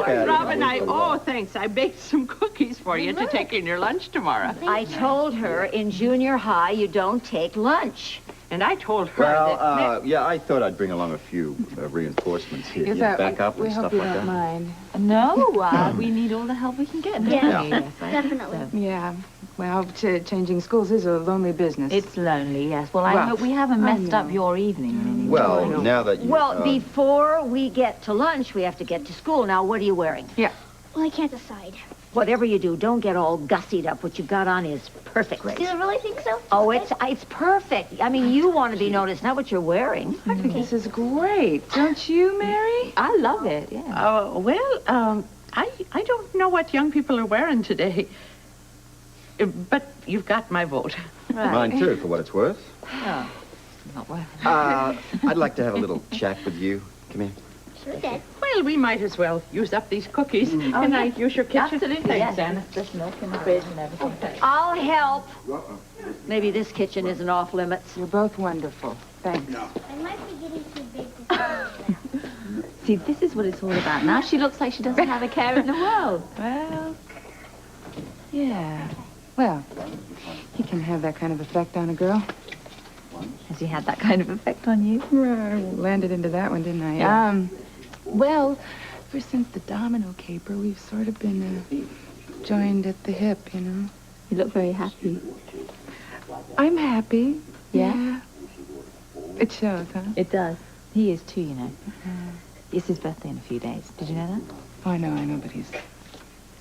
Robin, thanks. I baked some cookies for you to take in your lunch tomorrow. I told her in junior high you don't take lunch. And I told her yeah, I thought I'd bring along a few reinforcements here. You back up and stuff like that. Mind. No, we need all the help we can get. Yeah, definitely. Yeah. Well, changing schools is a lonely business. It's lonely, yes. Well, I hope we haven't messed up your evening in any way. Well, now that you... Well, before we get to lunch, we have to get to school. Now, what are you wearing? Yeah. Well, I can't decide. Whatever you do, don't get all gussied up. What you've got on is perfect. Do you really think so? Oh, it's perfect. I mean, you want to be noticed, not what you're wearing. I think this is great. Don't you, Mary? I love it, yeah. I don't know what young people are wearing today. But you've got my vote. Right. Mine too, for what it's worth. Oh, not worth it. I'd like to have a little chat with you. Come here. Sure, Dad. Well, we might as well use up these cookies. Can I use your kitchen? Absolutely, Thanks, yes. Anna. There's milk in the fridge and everything. I'll help. Maybe this kitchen isn't off limits. You're both wonderful. Thanks. I might be getting too big to See, this is what it's all about. Now she looks like she doesn't have a care in the world. Well, yeah. Well, he can have that kind of effect on a girl. Has he had that kind of effect on you? I landed into that one, didn't I? Yeah. Well, ever since the domino caper, we've sort of been joined at the hip, you know. You look very happy. I'm happy. Yeah? It shows, huh? It does. He is too, you know. It's his birthday in a few days. Did you know that? Oh, I know, but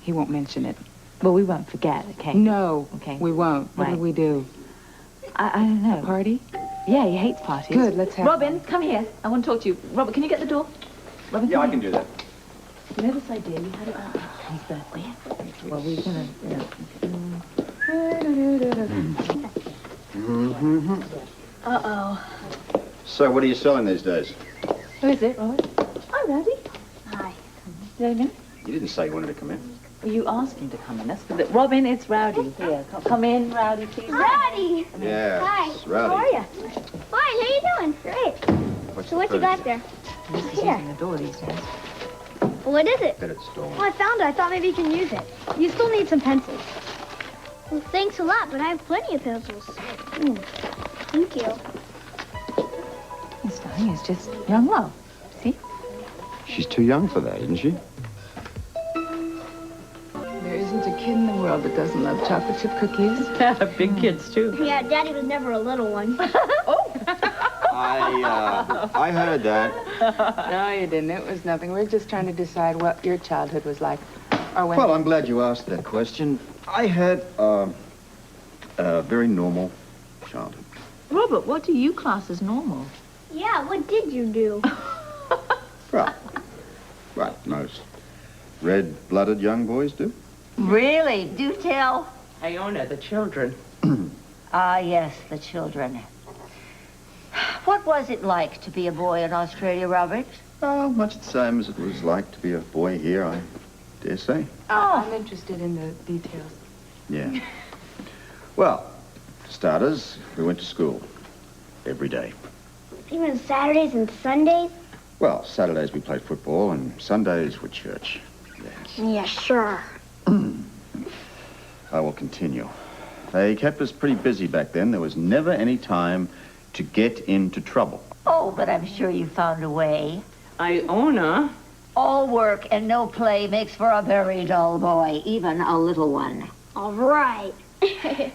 he won't mention it. Well, we won't forget, okay? No, okay. We won't. What Right. do we do? I don't know. Party? Yeah, he hates parties. Good, let's have Robin, come here. I want to talk to you. Robin, can you get the door? Robin, Yeah, I come can do that. here. You know this idea? We had it on his birthday. Well, we're going to... Uh-oh. So, what are you selling these days? Who is it, Robin? Hi, Rowdy. Hi. David? You didn't say you wanted to come in. Well, you asked him to come in. That's good. Robin, it's Rowdy. Here, come in, Rowdy, please. Rowdy! Yeah, Hi. it's Rowdy. How are you? Fine, how you doing? Great. So what you got there? He's Here. using the door these days. What is it? Bet it's stolen. Oh, I found it. I thought maybe you can use it. You still need some pencils. Well, thanks a lot, but I have plenty of pencils. Thank you. This darling is just young love. See? She's too young for that, isn't she? There isn't a kid in the world that doesn't love chocolate chip cookies. Big kids, too. Yeah, Daddy was never a little one. I heard that. No, you didn't. It was nothing. We're just trying to decide what your childhood was like. Or when... Well, I'm glad you asked that question. I had a very normal childhood. Robert, what do you class as normal? Yeah, what did you do? Right, most red-blooded young boys do. Really? Do tell. Iona, the children. Ah, yes, the children. What was it like to be a boy in Australia, Robert? Oh, much the same as it was like to be a boy here, I dare say. I'm interested in the details. Yeah. Well, for starters, we went to school every day. Even Saturdays and Sundays? Well, Saturdays we played football and Sundays were church. Yes. Yeah, sure. I will continue. They kept us pretty busy back then. There was never any time to get into trouble. Oh, but I'm sure you found a way. Iona. All work and no play makes for a very dull boy, even a little one. All right. I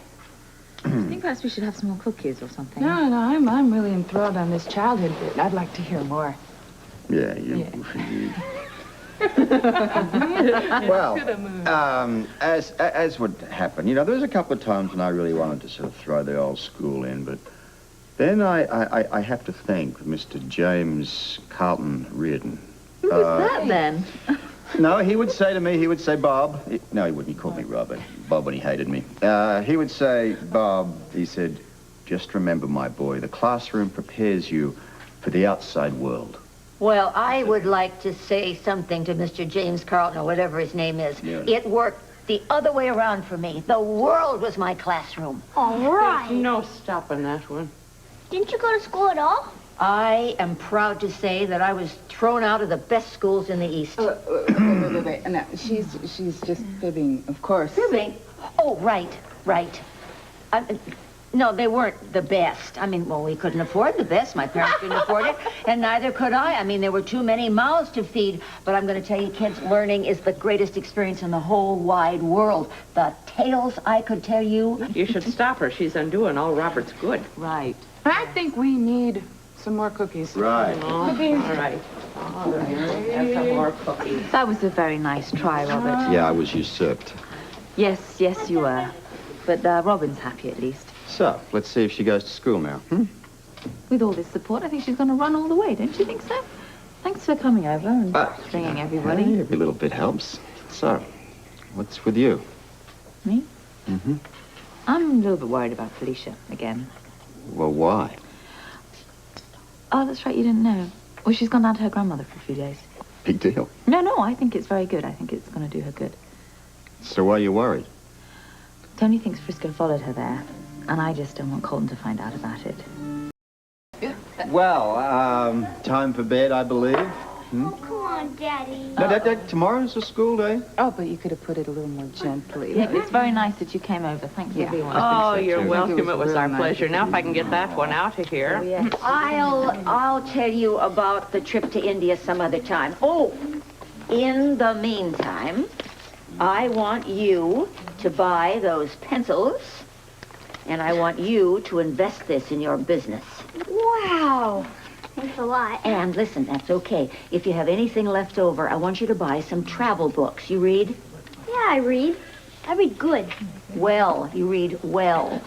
think perhaps we should have some more cookies or something. No, I'm really enthralled on this childhood bit. I'd like to hear more. Yeah, you... Well, as would happen, you know, there was a couple of times when I really wanted to sort of throw the old school in, but then I have to thank Mr. James Carlton Reardon. Who was that then? No, he would say to me, he would say, Bob. No, he wouldn't. He called me Robert. Bob when he hated me. He would say, Bob, he said, just remember, my boy, the classroom prepares you for the outside world. Well, I would like to say something to Mr. James Carlton, or whatever his name is. Yeah. It worked the other way around for me. The world was my classroom. All right. No stopping that one. Didn't you go to school at all? I am proud to say that I was thrown out of the best schools in the East. Wait. No, she's just fibbing, of course. Fibbing? Oh, right. No, they weren't the best. I mean, well, we couldn't afford the best. My parents couldn't afford it, and neither could I. I mean, there were too many mouths to feed. But I'm going to tell you, kids, learning is the greatest experience in the whole wide world. The tales I could tell you. You should stop her. She's undoing all Robert's good. Right. I think we need some more cookies. Right. Oh, all right. All right. Have some more cookies. That was a very nice try, Robert. Yeah, I was usurped. Yes, you were. But Robin's happy at least. So, let's see if she goes to school now. With all this support, I think she's going to run all the way, don't you think so? Thanks for coming over and bringing everybody. Hey, every little bit helps. So, what's with you? Me? Mm-hmm. I'm a little bit worried about Felicia again. Well, why? Oh, that's right, you didn't know. Well, she's gone down to her grandmother for a few days. Big deal. No, I think it's very good. I think it's going to do her good. So why are you worried? Tony thinks Frisco followed her there, and I just don't want Colton to find out about it. Well, time for bed, I believe. Oh, come on, Daddy. No, tomorrow's a school day. Oh, but you could have put it a little more gently. Yeah, it's very nice that you came over. Thank you. Oh, you're welcome. It was really our nice. pleasure. Now, if I can get that one out of here. Oh, yes. I'll tell you about the trip to India some other time. Oh, in the meantime, I want you to buy those pencils, and I want you to invest this in your business. Wow. Thanks a lot. And listen, that's okay. If you have anything left over, I want you to buy some travel books. You read? Yeah, I read. I read good. Well, you read well.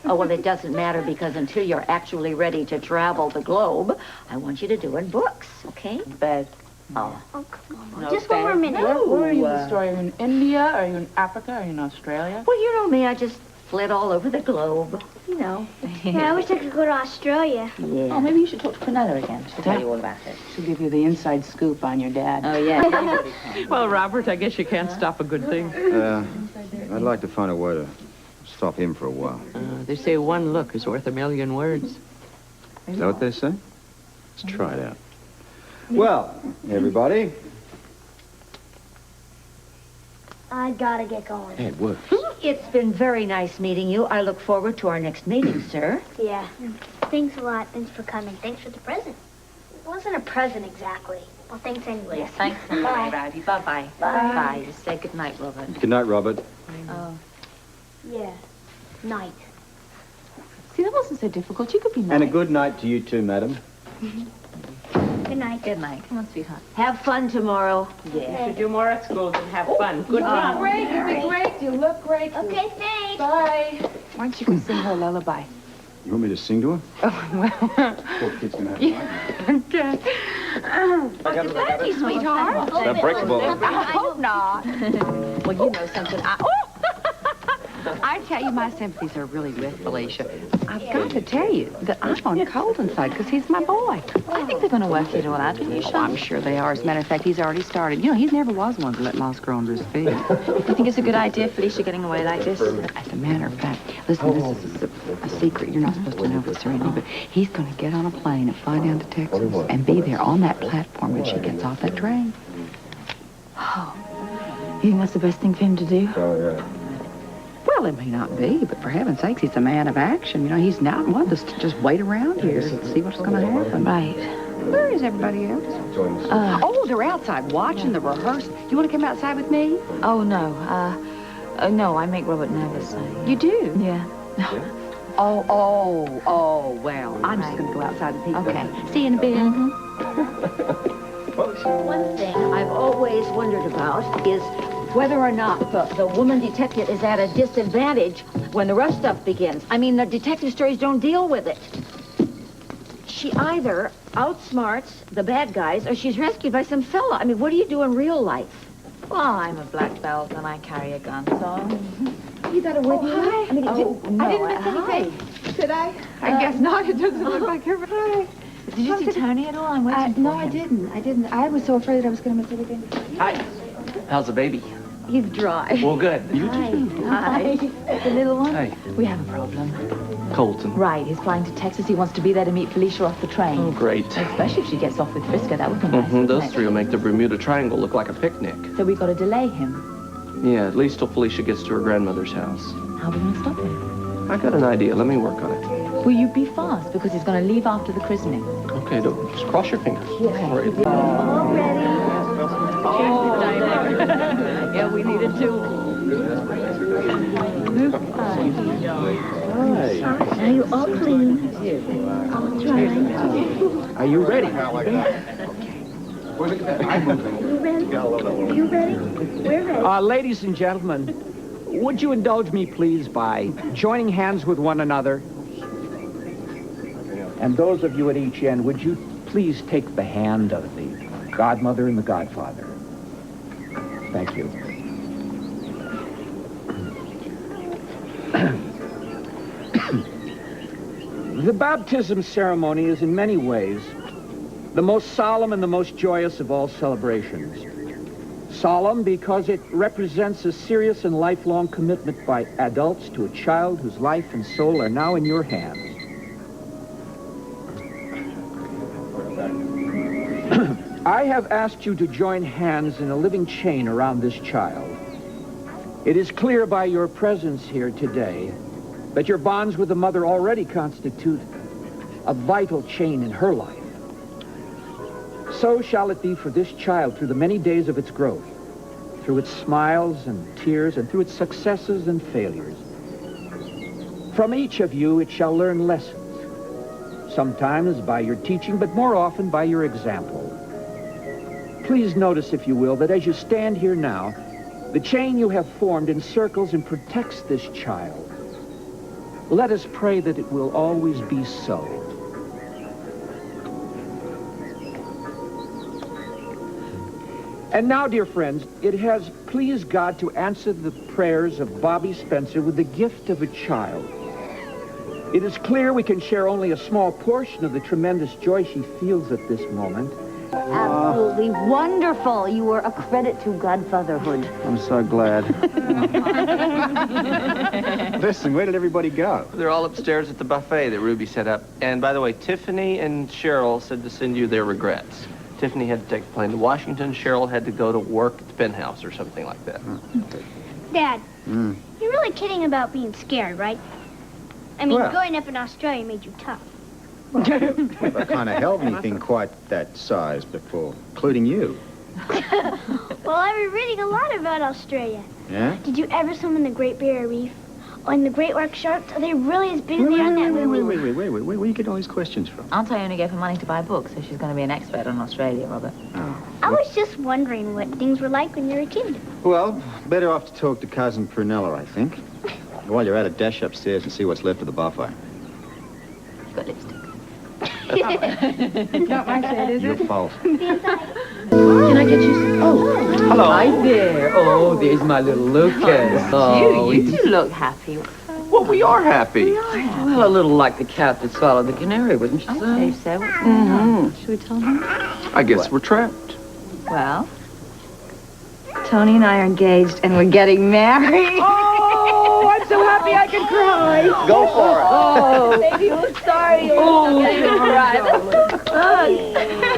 Oh, well, it doesn't matter because until you're actually ready to travel the globe, I want you to do it in books, okay? Bed. Oh. Oh, come on. Just one more minute. Where are you in the story? Are you in India? Are you in Africa? Are you in Australia? Well, you know me. I just fled all over the globe, you know. Yeah, I wish I could go to Australia. Yeah. Oh, maybe you should talk to Prunella again. She'll tell you all about it. She'll give you the inside scoop on your dad. Oh, yeah. Well, Robert, I guess you can't stop a good thing. I'd like to find a way to stop him for a while. They say one look is worth a million words. Is that what they say? Let's try it out. Well, everybody. I gotta get going. Hey, it works. It's been very nice meeting you. I look forward to our next meeting, sir. Yeah. Thanks a lot. Thanks for coming. Thanks for the present. It wasn't a present exactly. Well, thanks anyway. Yes, thanks anyway, Rowdy. Bye-bye. Bye. Just say good night, Robert. Good night, Robert. Oh. Yeah. Night. See, that wasn't so difficult. You could be nice. And a good night to you too, madam. Good night. Good night. Come on, sweetheart. Have fun tomorrow. Yeah. You should do more at school and have fun. Good luck. Great, you did great. You look great. Okay, thanks. Bye. Why don't you go sing her a lullaby? You want me to sing to her? Oh, well. Poor kid's gonna have Okay. Thank you, sweetheart. That breaks the ball. I hope not. Well, you know something. I tell you, my sympathies are really with Felicia. I've got to tell you that I'm on Colton's side because he's my boy. I think they're going to work it all out. Are you sure? I'm sure they are. As a matter of fact, he's already started. You know, he's never was one to let moss grow under his feet. You think it's a good idea, Felicia, getting away like this? As a matter of fact, listen, this is a secret. You're not supposed to know this or anything, but he's going to get on a plane and fly down to Texas and be there on that platform when she gets off that train. Oh. You think that's the best thing for him to do? Oh, yeah. Well, it may not be, but for heaven's sakes, he's a man of action. You know, he's not one to just wait around here and see what's going to happen. Right. Where is everybody else? Oh, they're outside watching the rehearsal. You want to come outside with me? Oh, no. No, I make Robert nervous. You do? Yeah. Oh, well, I'm just going to go outside with people. Okay. See you in a bit. One thing I've always wondered about is whether or not the woman detective is at a disadvantage when the rough stuff begins. I mean, the detective stories don't deal with it. She either outsmarts the bad guys or she's rescued by some fella. I mean, what do you do in real life? Well, I'm a black belt and I carry a gun, so... You got a with you? Hi. I mean, No, I didn't miss anything. Did I? I guess not. It doesn't look like you're... Hi. Did you see Tony at all? I'm waiting for him. No, I didn't. I was so afraid that I was going to miss everything. Hi. How's the baby? He's dry. Well, good. Hi. The little one? Hey. We have a problem. Colton. Right, he's flying to Texas. He wants to be there to meet Felicia off the train. Oh, great. Especially if she gets off with Frisco. That would be nice. Those three will make the Bermuda Triangle look like a picnic. So we got to delay him. Yeah, at least till Felicia gets to her grandmother's house. How are we going to stop him? I got an idea. Let me work on it. Will you be fast? Because he's going to leave after the christening. Okay, just cross your fingers. Okay. Great. All ready. Yeah, we needed to. Now you all clean. All dry. Are you ready? You ready? You ready? We're ready. Ladies and gentlemen, would you indulge me, please, by joining hands with one another? And those of you at each end, would you please take the hand of the godmother and the godfather? Thank you. The baptism ceremony is in many ways the most solemn and the most joyous of all celebrations. Solemn because it represents a serious and lifelong commitment by adults to a child whose life and soul are now in your hands. I have asked you to join hands in a living chain around this child. It is clear by your presence here today that your bonds with the mother already constitute a vital chain in her life. So shall it be for this child through the many days of its growth, through its smiles and tears, and through its successes and failures. From each of you, it shall learn lessons, sometimes by your teaching, but more often by your example. Please notice, if you will, that as you stand here now, the chain you have formed encircles and protects this child. Let us pray that it will always be so. And now, dear friends, it has pleased God to answer the prayers of Bobby Spencer with the gift of a child. It is clear we can share only a small portion of the tremendous joy she feels at this moment. Absolutely wonderful. You were a credit to godfatherhood. I'm so glad. Listen, where did everybody go? They're all upstairs at the buffet that Ruby set up. And by the way, Tiffany and Cheryl said to send you their regrets. Tiffany had to take a plane to Washington. Cheryl had to go to work at the penthouse or something like that. Dad, you're really kidding about being scared, right? I mean, growing up in Australia made you tough. Never kind of held anything quite that size before, including you. Well, I've been reading a lot about Australia. Yeah? Did you ever swim in the Great Barrier Reef? Or in the Great White Sharks? Are they really as big as they are in that movie? Wait. Where are you getting all these questions from? Aunt Ione gave her money to buy books, so she's going to be an expert on Australia, Robert. I was just wondering what things were like when you were a kid. Well, better off to talk to Cousin Prunella, I think. While you're at it, dash upstairs and see what's left of the buffet. You've got lipstick. Not my shade, is Your it? fault. Can I get you some? Oh, Hello. hi there. Oh, there's my little Lucas. Oh, You do look happy. Well, we are happy. well, a little like the cat that swallowed the canary, wouldn't you I'd say? say so. What's going on? Should we tell him? I guess we're trapped. Well, Tony and I are engaged, and we're getting married. Oh, I'm so happy I can cry. Go for it. Oh, Baby, I'm sorry.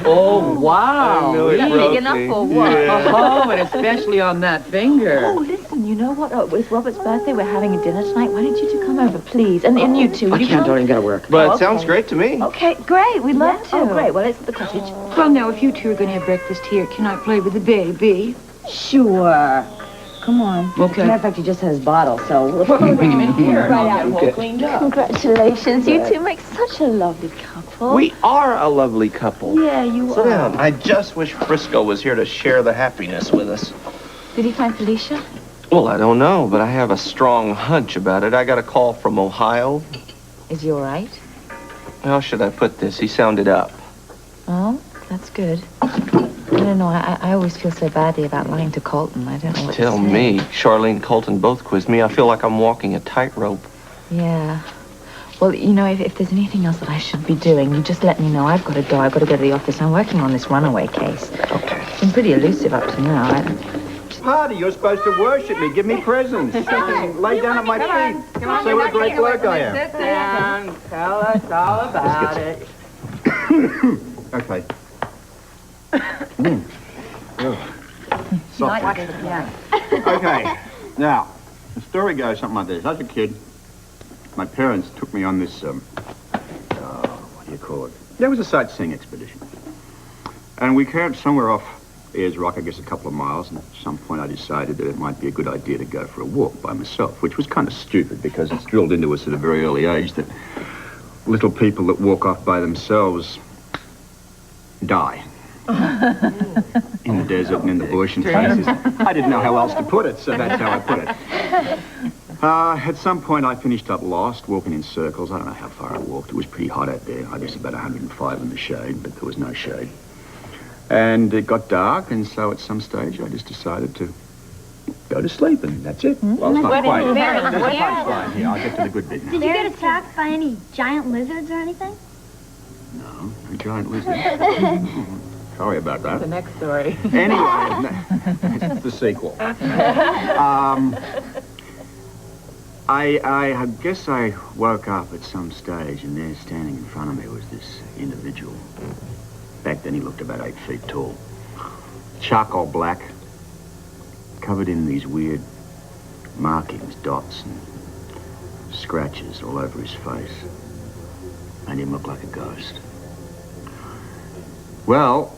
oh, wow. I knew it broke Big enough me. for what? Yeah. Oh, and especially on that finger. Oh, listen, you know what? Oh, it's Robert's birthday. We're having a dinner tonight. Why don't you two come over, please? And you two, I will you can't, come? darling, gotta work. But Oh, it sounds okay. great to me. Okay, great. We'd love to. Oh, great. Well, it's at the cottage. Well, now, if you two are going to have breakfast here, can I play with the baby? Sure. Come on. Okay. As a matter of fact, he just has his bottle, so we'll Bring him in here. right out and Okay. all cleaned up. Congratulations. You two make such a lovely couple. We are a lovely couple. Yeah, you Sit are. down. I just wish Frisco was here to share the happiness with us. Did he find Felicia? Well, I don't know, but I have a strong hunch about it. I got a call from Ohio. Is he all right? How should I put this? He sounded up. Oh, that's good. I don't know. I always feel so badly about lying to Colton. I don't know what Tell to say. me. Charlene and Colton both quizzed me. I feel like I'm walking a tightrope. Yeah. Well, you know, if there's anything else that I should be doing, you just let me know. I've got to go. I've got to go to the office. I'm working on this runaway case. Okay. It's been pretty elusive up to now. party. You're supposed to worship me, give me presents, lay down at my feet, say what a great bloke I am. Sit down. Tell us all about it. Okay. Okay. Now, the story goes something like this. As a kid, my parents took me on this, what do you call it? There was a sightseeing expedition. And we camped somewhere off Ayers Rock, I guess a couple of miles, and at some point I decided that it might be a good idea to go for a walk by myself, which was kind of stupid because it's drilled into us at a very early age that little people that walk off by themselves die. In the desert and in the bush and places. I didn't know how else to put it, so that's how I put it. At some point I finished up lost, walking in circles. I don't know how far I walked. It was pretty hot out there. I guess about 105 in the shade, but there was no shade. And it got dark, and so at some stage I just decided to go to sleep, and that's it. Well, it's not quite. There's a punchline here. I'll get to the good bit now. Did you get attacked by any giant lizards or anything? No, a giant lizard. Sorry about that. The next story. Anyway, it's the sequel. I guess I woke up at some stage, and there standing in front of me was this individual. Back then he looked about 8 feet tall. Charcoal black, covered in these weird markings, dots and scratches all over his face. Made him look like a ghost. Well,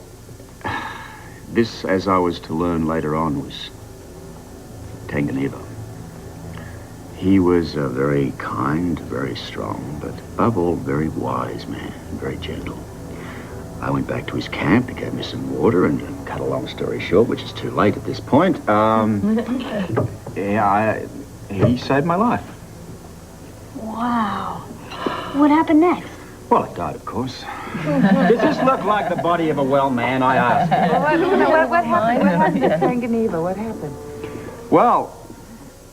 this, as I was to learn later on, was Tanganiva. He was a very kind, very strong, but above all, very wise man, very gentle. I went back to his camp, he gave me some water, and to cut a long story short, which is too late at this point, he saved my life. Wow. What happened next? Well, it died, of course. Does this look like the body of a well man, I asked? What happened? What happened to Tanganiva? What happened? Well,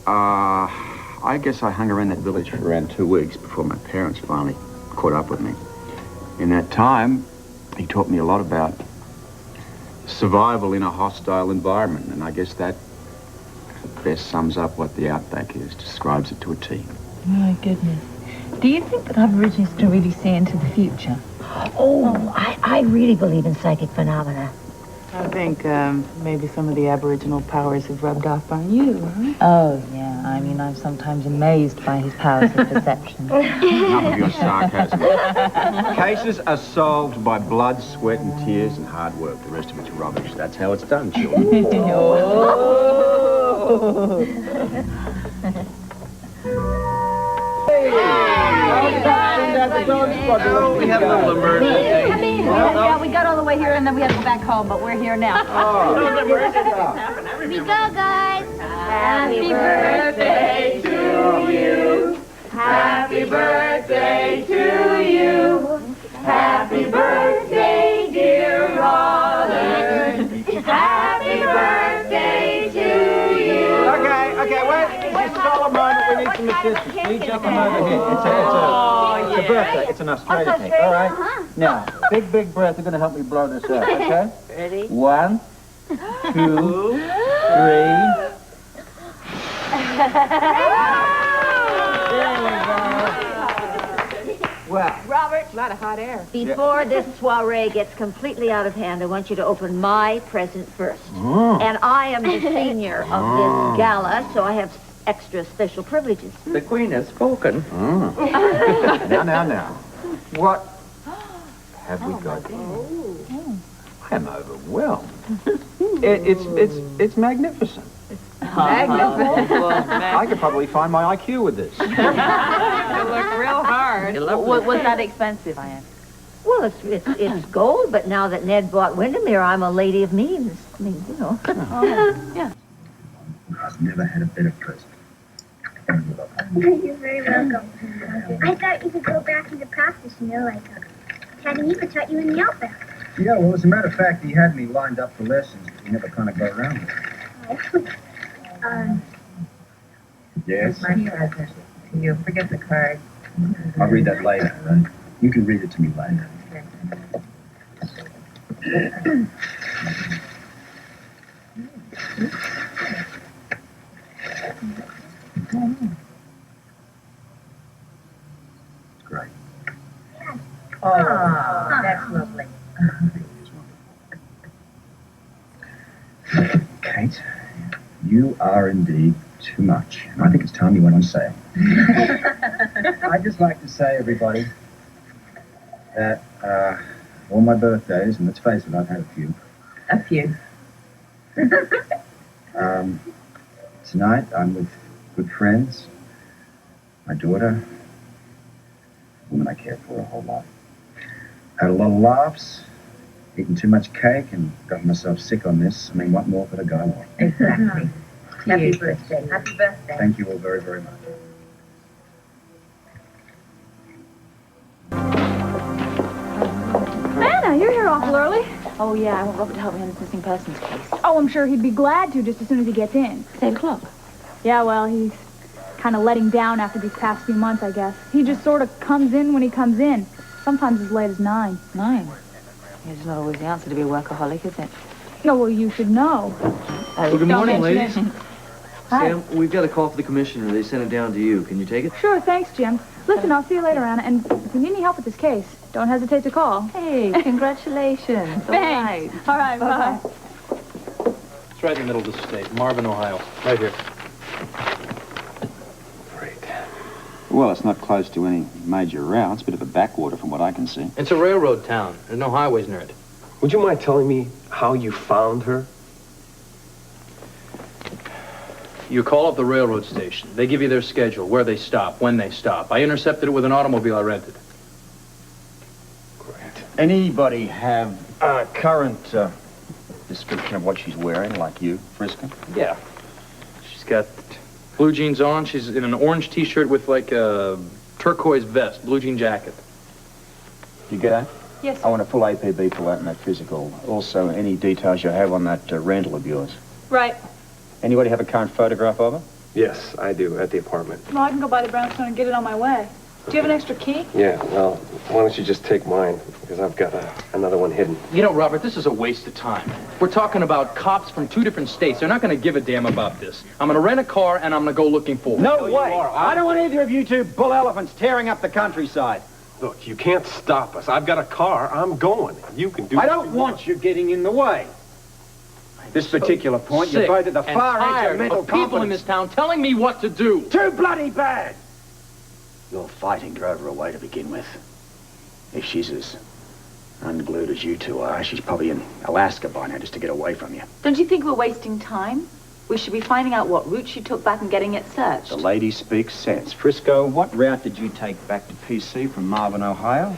I guess I hung around that village for around 2 weeks before my parents finally caught up with me. In that time, he taught me a lot about survival in a hostile environment, and I guess that best sums up what the outback is, describes it to a T. My goodness. Do you think that Aborigines can really see into the future? Oh, I really believe in psychic phenomena. I think maybe some of the Aboriginal powers have rubbed off on you, huh? Oh, yeah. I mean, I'm sometimes amazed by his powers of perception. Enough of your sarcasm. Cases are solved by blood, sweat, and tears and hard work. The rest of it's rubbish. That's how it's done, children. We have a little emergency. Come in. Yeah, we got all the way here, and then we had to go back home, but we're here now. Here we go, guys. Happy birthday to you. Happy birthday to you. Happy birthday, dear Robert. Happy birthday to you. Okay, wait. Just follow a moment. We need some assistance. Can you jump on over here? It's a birthday. It's an Australian cake. All right? Now, big breath. You're going to help me blow this up, okay? Ready? 1, 2, 3. Well, Robert, A lot of hot air. before this soiree gets completely out of hand, I want you to open my present first. And I am the senior of this gala, so I have extra special privileges. The Queen has spoken. Now. What have we got here? I'm overwhelmed. It's magnificent. I could probably find my IQ with this. You look real hard. Was that expensive, I asked? Well, it's gold, but now that Ned bought Windermere, I'm a lady of means. I mean, you know. Yeah. I've never had a better present. You're very welcome. I thought you could go back into practice, like Tanganiva taught you in the outback. Yeah, well, as a matter of fact, he had me lined up for lessons, but we never kind of got around to it. Yes? My present to you. Forget the card. I'll read that later, right? You can read it to me later. Oh, that's lovely. Kate, you are indeed too much. And I think it's time you went on sale. I'd just like to say, everybody, that on my birthdays, and let's face it, I've had a few. A few. Tonight, I'm with good friends, my daughter, a woman I cared for a whole lot. Had a lot of laughs, eaten too much cake, and got myself sick on this. I mean, what more could a guy want? Exactly. Happy birthday. Happy birthday. Thank you all very, very much. Anna, you're here awful early. Oh, yeah, I want Robert to help me on this missing persons case. Oh, I'm sure he'd be glad to just as soon as he gets in. It's 8 o'clock. Yeah, well, he's kind of letting down after these past few months, I guess. He just sort of comes in when he comes in. Sometimes as late as 9. 9? It's not always the answer to be a workaholic, is it? No, well, you should know. Well, good morning, ladies. Hi. Sam, we've got a call for the commissioner. They sent it down to you. Can you take it? Sure, thanks, Jim. Listen, I'll see you later, Anna. And if you need any help with this case, don't hesitate to call. Hey, congratulations. Thanks. All right, bye. It's right in the middle of the state, Marvin, Ohio. Right here. Well, it's not close to any major route. It's a bit of a backwater from what I can see. It's a railroad town. There's no highways near it. Would you mind telling me how you found her? You call up the railroad station. They give you their schedule, where they stop, when they stop. I intercepted it with an automobile I rented. Great. Anybody have a current description of what she's wearing, like you, Frisco? Yeah. She's got blue jeans on. She's in an orange T-shirt with like a turquoise vest, blue jean jacket. You get that? Yes, I want a full APB for that and that physical. Also, any details you have on that rental of yours. Right. Anybody have a current photograph of her? Yes, I do, at the apartment. Well, I can go by the brownstone and get it on my way. Do you have an extra key? Yeah, well, why don't you just take mine, because I've got another one hidden. You know, Robert, this is a waste of time. We're talking about cops from 2 different states. They're not going to give a damn about this. I'm going to rent a car, and I'm going to go looking for her. No way! I don't want either of you two bull elephants tearing up the countryside. Look, you can't stop us. I've got a car. I'm going. You can do I don't want you getting in the way. This particular point, you're both at the far edge of mental people in this town telling me what to do. Too bloody bad! Your fighting drove her away to begin with. If she's as unglued as you two are, she's probably in Alaska by now just to get away from you. Don't you think we're wasting time? We should be finding out what route she took back and getting it searched. The lady speaks sense. Frisco, what route did you take back to PC from Marvin, Ohio?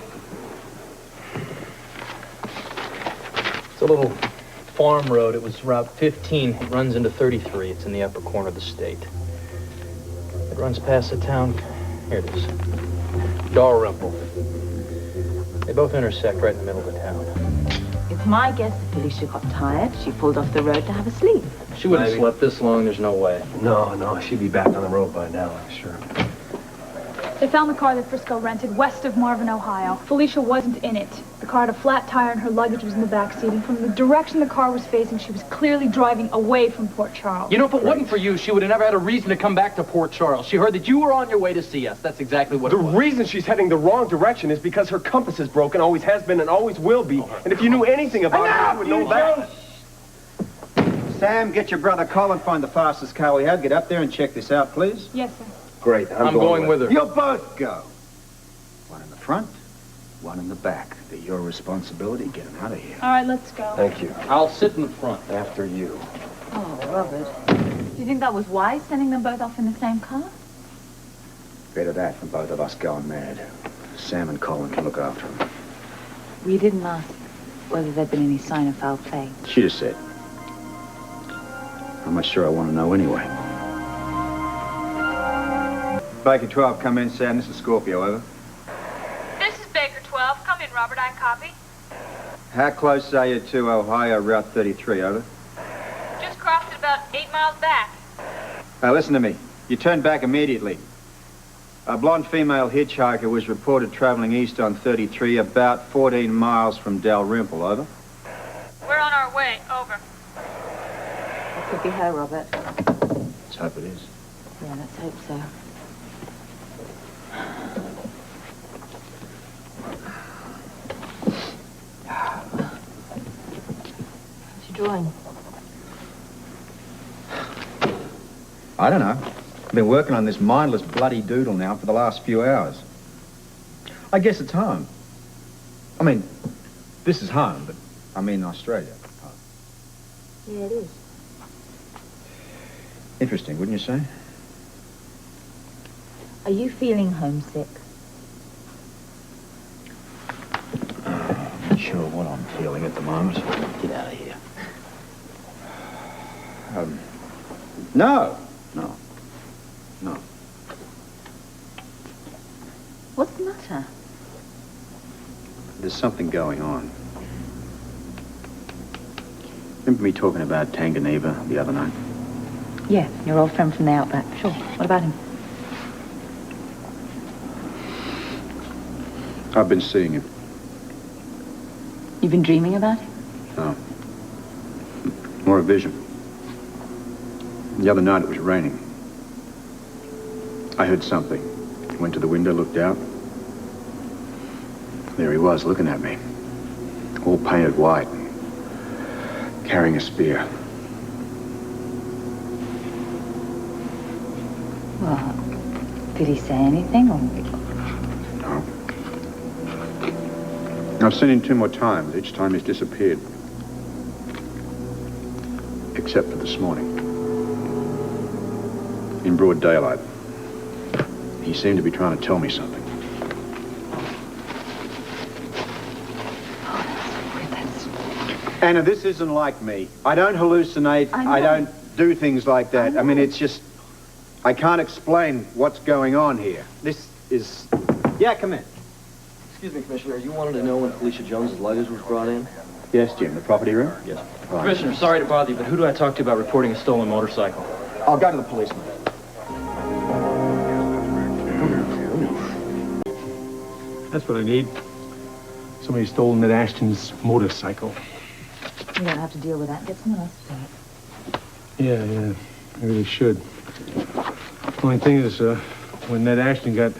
It's a little farm road. It was Route 15. It runs into 33. It's in the upper corner of the state. It runs past the town. Here it is. Dalrymple. They both intersect right in the middle of the town. It's my guess that Felicia got tired. She pulled off the road to have a sleep. She wouldn't have slept this long. There's no way. No, she'd be back on the road by now, I'm sure. They found the car that Frisco rented west of Marvin, Ohio. Felicia wasn't in it. The car had a flat tire and her luggage was in the back seat. And from the direction the car was facing, she was clearly driving away from Port Charles. You know, if it wasn't for you, she would have never had a reason to come back to Port Charles. She heard that you were on your way to see us. That's exactly what it was. The reason she's heading the wrong direction is because her compass is broken, always has been, and always will be. And if you knew anything about her, you would know that. Sam, get your brother Colin, find the fastest car we have. Get up there and check this out, please. Yes, sir. Great, I'm going with her. You'll both go. One in the front, one in the back. They're your responsibility. Get them out of here. All right, let's go. Thank you. I'll sit in the front. After you. Oh, Robert. Do you think that was wise, sending them both off in the same car? Better that than both of us going mad. Sam and Colin can look after them. We didn't ask whether there'd been any sign of foul play. She just said. I'm not sure I want to know anyway. Baker 12, come in, Sam. This is Scorpio, over. This is Baker 12. Come in, Robert. I copy. How close are you to Ohio Route 33, over? Just crossed it about 8 miles back. Now, listen to me. You turn back immediately. A blonde female hitchhiker was reported traveling east on 33, about 14 miles from Dalrymple, over. We're on our way. Over. It could be her, Robert. Let's hope it is. Yeah, let's hope so. drawing? I don't know. I've been working on this mindless bloody doodle now for the last few hours. I guess it's home. I mean, this is home, but I mean Australia. Yeah, it is. Interesting, wouldn't you say? Are you feeling homesick? Not sure what I'm feeling at the moment. Get out of here. No. What's the matter? There's something going on. Remember me talking about Tanganyika the other night? Yeah, your old friend from the Outback. Sure. What about him? I've been seeing him. You've been dreaming about him? No. More a vision. The other night it was raining. I heard something. Went to the window, looked out. There he was, looking at me. All painted white. Carrying a spear. Well, did he say anything, or...? No. I've seen him 2 more times. Each time he's disappeared. Except for this morning. In broad daylight. He seemed to be trying to tell me something. Anna, this isn't like me. I don't hallucinate. I don't do things like that. I mean, it's just... I can't explain what's going on here. This is... Yeah, come in. Excuse me, Commissioner. You wanted to know when Felicia Jones's luggage was brought in? Yes, Jim. The property room? Yes. Right. Commissioner, sorry to bother you, but who do I talk to about reporting a stolen motorcycle? I'll go to the policeman. That's what I need. Somebody stole Ned Ashton's motorcycle. You don't have to deal with that. Get someone else to do it. Yeah. I really should. Only thing is, when Ned Ashton got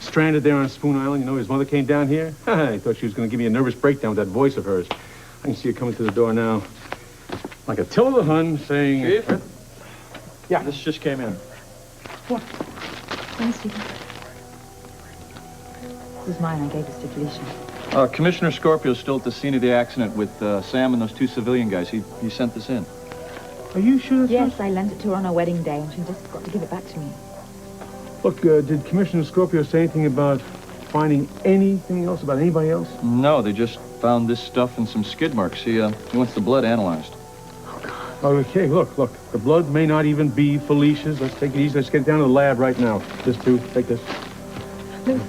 stranded there on Spoon Island, you know, his mother came down here. I thought she was going to give me a nervous breakdown with that voice of hers. I can see her coming to the door now. Like Attila the Hun saying... Chief? Yeah. This just came in. What? Let me see. This is mine. I gave this to Felicia. Commissioner Scorpio's still at the scene of the accident with Sam and those 2 civilian guys. He sent this in. Are you sure that's Yes, I lent it to her on her wedding day, and she just got to give it back to me. Look, did Commissioner Scorpio say anything about finding anything else about anybody else? No, they just found this stuff and some skid marks. He wants the blood analyzed. Okay, look. The blood may not even be Felicia's. Let's take it easy. Let's get down to the lab right now. This, too. Take this. Look,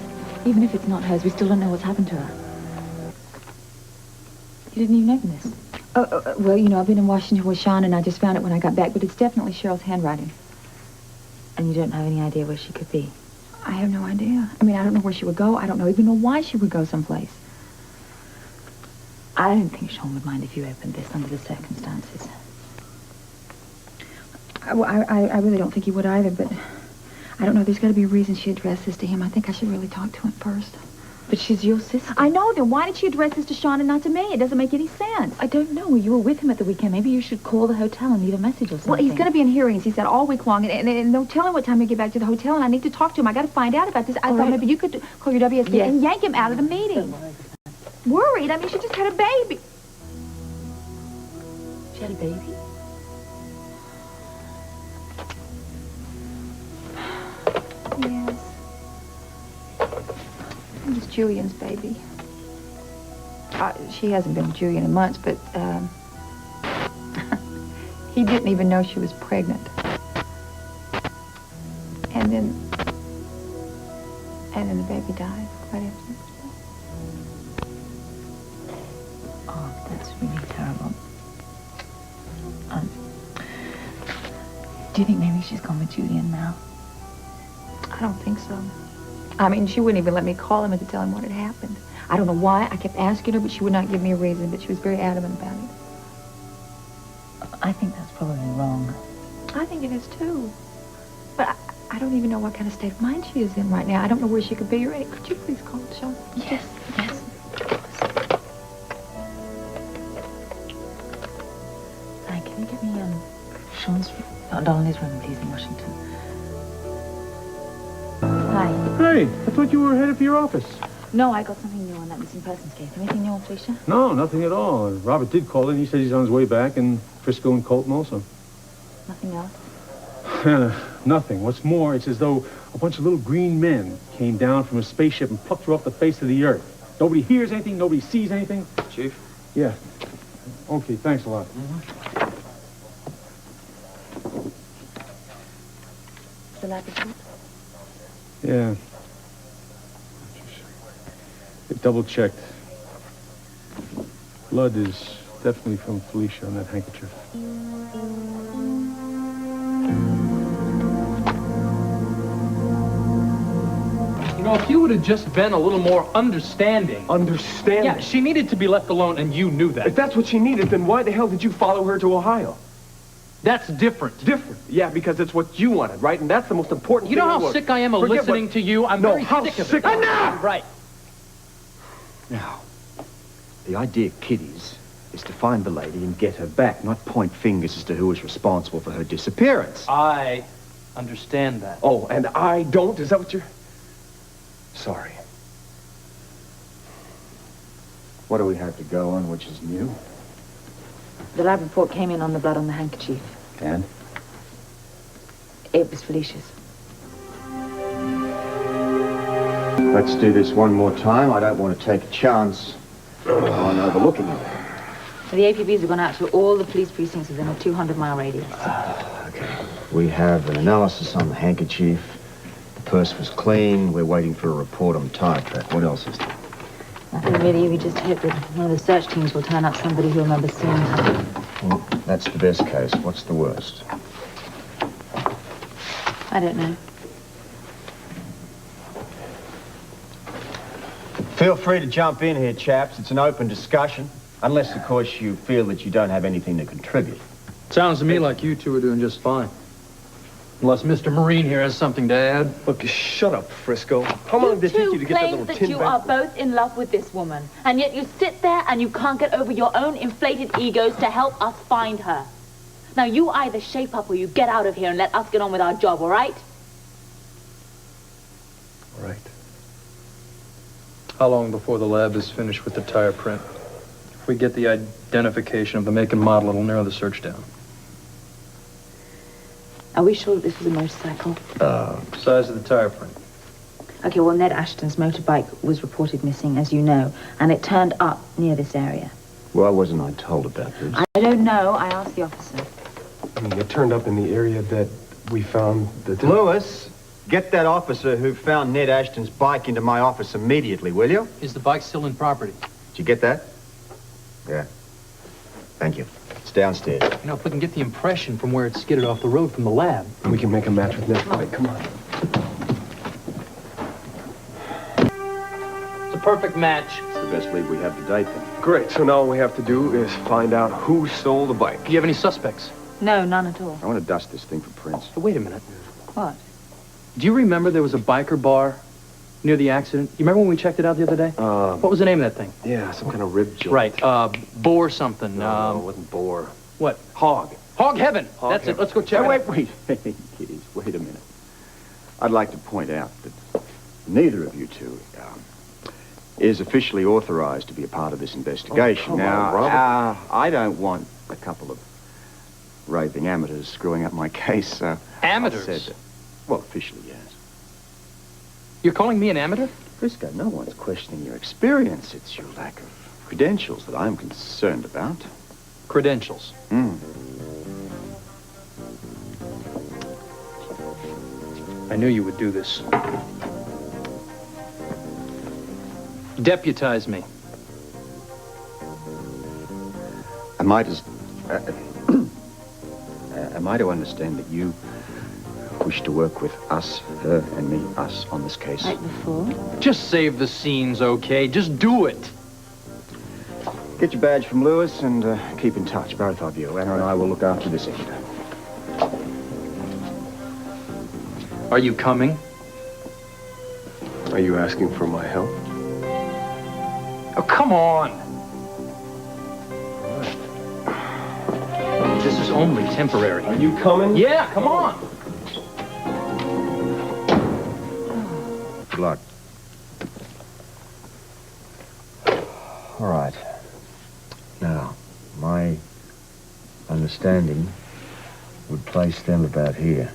even if it's not hers, we still don't know what's happened to her. You didn't even open this. Well, you know, I've been in Washington with Sean, and I just found it when I got back, but it's definitely Cheryl's handwriting. And you don't have any idea where she could be? I have no idea. I mean, I don't know where she would go. I don't even know why she would go someplace. I don't think Sean would mind if you opened this under the circumstances. I really don't think he would either, but I don't know. There's got to be a reason she addressed this to him. I think I should really talk to him first. But she's your sister. I know. Then why did she address this to Sean and not to me? It doesn't make any sense. I don't know. You were with him at the weekend. Maybe you should call the hotel and leave a message or something. Well, he's going to be in hearings, he said, all week long. And don't tell him what time you get back to the hotel, and I need to talk to him. I got to find out about this. I thought maybe you could call your WSB and yank him out of the meeting. Worried? I mean, she just had a baby. She had a baby? Yes. It was Julian's baby. She hasn't been with Julian in months, but he didn't even know she was pregnant. And then the baby died right after. Oh, that's really terrible. Do you think maybe she's gone with Julian now? I don't think so. I mean, she wouldn't even let me call him and to tell him what had happened. I don't know why. I kept asking her, but she would not give me a reason, but she was very adamant about it. I think that's probably wrong. I think it is, too. But I don't even know what kind of state of mind she is in right now. I don't know where she could be. You're ready. Could you please call Sean? Yes, yes. Sean's Donnelly's room, please, in Washington. Hi. Hey, I thought you were headed for your office. No, I got something new on that missing persons case. Anything new on Felicia? No, nothing at all. Robert did call in. He said he's on his way back, and Frisco and Colton also. Nothing else? Nothing. What's more, it's as though a bunch of little green men came down from a spaceship and plucked her off the face of the earth. Nobody hears anything. Nobody sees anything. Chief? Yeah. Okay, thanks a lot. The lab report? Yeah. They double-checked. Blood is definitely from Felicia on that handkerchief. You know, if you would have just been a little more understanding. Understanding? Yeah, she needed to be left alone, and you knew that. If that's what she needed, then why the hell did you follow her to Ohio? That's different. Different? Yeah, because it's what you wanted, right? And that's the most important You thing. know how sick I am of listening to you? I'm very sick of it. Enough! Right. Now, the idea, kiddies, is to find the lady and get her back, not point fingers as to who is responsible for her disappearance. I understand that. Oh, and I don't? Is that what you're... Sorry. What do we have to go on, which is new? The lab report came in on the blood on the handkerchief. And? It was Felicia's. Let's do this one more time. I don't want to take a chance on overlooking it. The APBs have gone out to all the police precincts within a 200-mile radius. Okay. We have an analysis on the handkerchief. The purse was clean. We're waiting for a report on the tire track. What else is there? Nothing really. We just hope that one of the search teams will turn up somebody who remembers seeing her. Well, that's the best case. What's the worst? I don't know. Feel free to jump in here, chaps. It's an open discussion. Unless, of course, you feel that you don't have anything to contribute. Sounds to me like you two are doing just fine. Unless Mr. Marine here has something to add. Look, shut up, Frisco. How long did it take you to get that little tin that you are both in love with this woman, and yet you sit there and you can't get over your own inflated egos to help us find her. Now, you either shape up or you get out of here and let us get on with our job, all right? All right. How long before the lab is finished with the tire print? If we get the identification of the make and model, it'll narrow the search down. Are we sure that this was a motorcycle? Size of the tire print. Okay, well, Ned Ashton's motorbike was reported missing, as you know, and it turned up near this area. Why wasn't I told about this? I don't know. I asked the officer. I mean, it turned up in the area that we found the... Lewis, get that officer who found Ned Ashton's bike into my office immediately, will you? Is the bike still in property? Did you get that? Yeah. Thank you. It's downstairs. You know, if we can get the impression from where it skidded off the road from the lab. We can make a match with Ned's bike. Come on. It's a perfect match. It's the best lead we have to date, then. Great. So now all we have to do is find out who stole the bike. Do you have any suspects? No, none at all. I want to dust this thing for prints. Wait a minute. What? Do you remember there was a biker bar near the accident? You remember when we checked it out the other day? What was the name of that thing? Yeah, some kind of rib joint. Right. Boar something. No, it wasn't boar. What? Hog. Hog Heaven. Hog That's Heaven. it. Let's go check it out. Wait. Hey, kiddies, wait a minute. I'd like to point out that neither of you two is officially authorized to be a part of this investigation. Oh, come now, on, Robert. I don't want a couple of raving amateurs screwing up my case. Amateurs? I said that. Well, officially, yes. You're calling me an amateur? Frisco, no one's questioning your experience. It's your lack of credentials that I'm concerned about. Credentials? I knew you would do this. Deputize me. Am I to understand that you wish to work with us, her and me, us, on this case? Like before? Just save the scenes, okay? Just do it. Get your badge from Lewis and keep in touch, both of you. Anna and I will look after this end. Are you coming? Are you asking for my help? Oh, come on. This is only temporary. Are you coming? Yeah, come on. Good luck. All right. Now, my understanding would place them about here.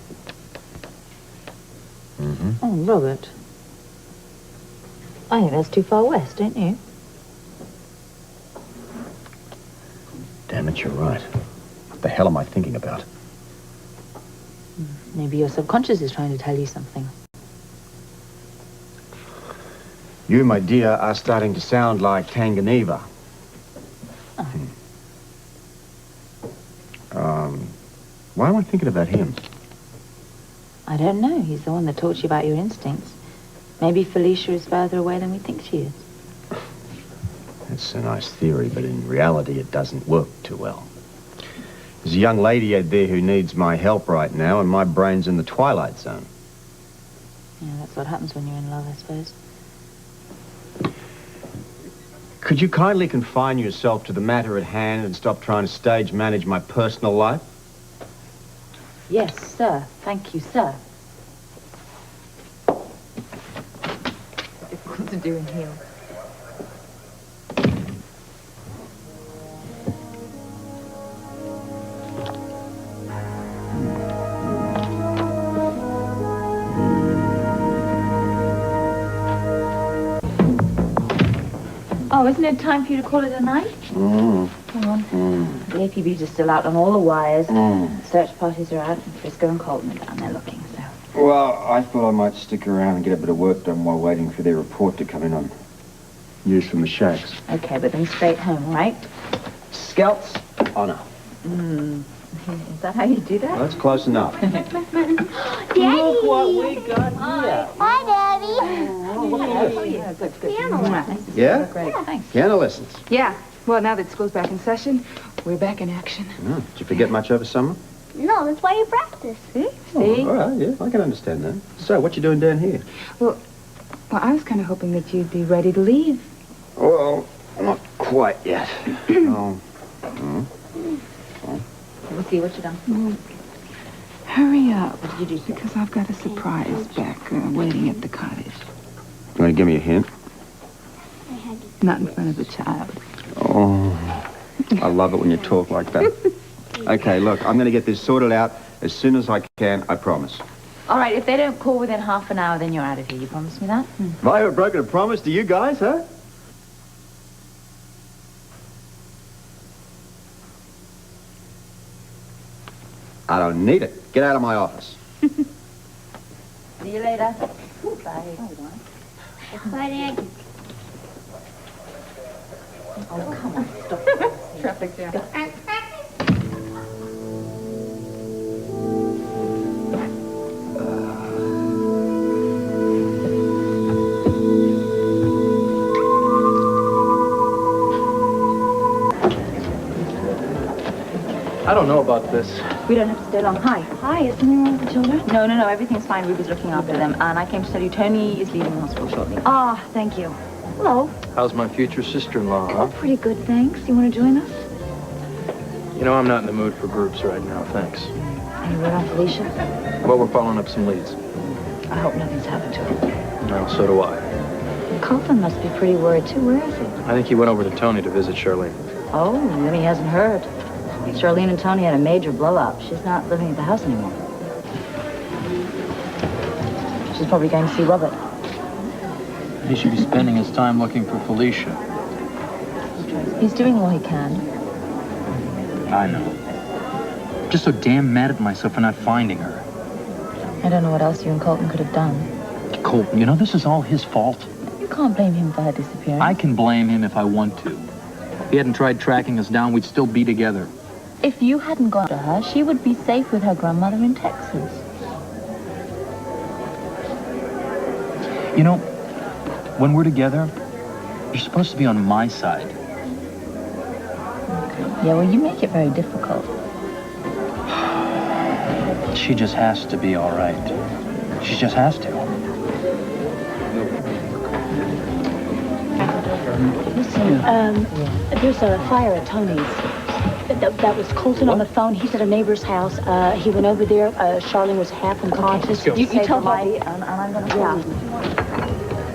Mm-hmm. Oh, Robert. I think that's too far west, don't you? Damn it, you're right. What the hell am I thinking about? Maybe your subconscious is trying to tell you something. You, my dear, are starting to sound like Tanganyika. Why am I thinking about him? I don't know. He's the one that taught you about your instincts. Maybe Felicia is further away than we think she is. That's a nice theory, but in reality it doesn't work too well. There's a young lady out there who needs my help right now, and my brain's in the twilight zone. Yeah, that's what happens when you're in love, I suppose. Could you kindly confine yourself to the matter at hand and stop trying to stage manage my personal life? Yes, sir. Thank you, sir. Difficult to do in heels. Oh, isn't it time for you to call it a night? Come on. The APBs are still out on all the wires. Search parties are out, and Frisco and Colton are down there looking, so... Well, I thought I might stick around and get a bit of work done while waiting for their report to come in on news from the shacks. Okay, but then straight home, right? Scouts, honor. Is that how you do that? Well, that's close enough. Daddy! Look what we got here. Hi, Daddy. Yeah, good. Piano lessons. Yeah? Great, thanks. Piano lessons. Yeah. Well, now that school's back in session, we're back in action. Did you forget much over summer? No, that's why you practice. See? Oh, all right, yeah, I can understand that. So, what you doing down here? Well, I was kind of hoping that you'd be ready to leave. Well, not quite yet. Oh. We'll see what you done. Hurry up. What did you do? Because I've got a surprise back waiting at the cottage. You want to give me a hint? Not in front of the child. Oh, I love it when you talk like that. Okay, look, I'm going to get this sorted out as soon as I can, I promise. All right, if they don't call within half an hour, then you're out of here. You promise me that? Have I ever broken a promise to you guys, huh? I don't need it. Get out of my office. See you later. Bye. Bye, Dad. Oh, come on. Stop. Traffic jam. I don't know about this. We don't have to stay long. Hi. Hi, is something wrong with the children? No, everything's fine. Ruby's looking after them. And I came to tell you Tony is leaving the hospital shortly. Ah, thank you. Hello. How's my future sister-in-law, huh? Oh, pretty good, thanks. You want to join us? You know, I'm not in the mood for groups right now, thanks. Any word on Felicia? Well, we're following up some leads. I hope nothing's happened to her. Well, so do I. Colton must be pretty worried, too. Where is he? I think he went over to Tony to visit Charlene. Oh, then he hasn't heard. Charlene and Tony had a major blow-up. She's not living at the house anymore. She's probably going to see Robert. He should be spending his time looking for Felicia. He's doing all he can. I know. Just so damn mad at myself for not finding her. I don't know what else you and Colton could have done. Colton, you know, this is all his fault. You can't blame him for her disappearance. I can blame him if I want to. If he hadn't tried tracking us down, we'd still be together. If you hadn't gone to her, she would be safe with her grandmother in Texas. You know, when we're together, you're supposed to be on my side. Yeah, well, you make it very difficult. She just has to be all right. She just has to. Listen, there's a fire at Tony's. That was Colton on the phone. He's at a neighbor's house. He went over there. Charlene was half unconscious. You tell Bobby, and I'm going to call you.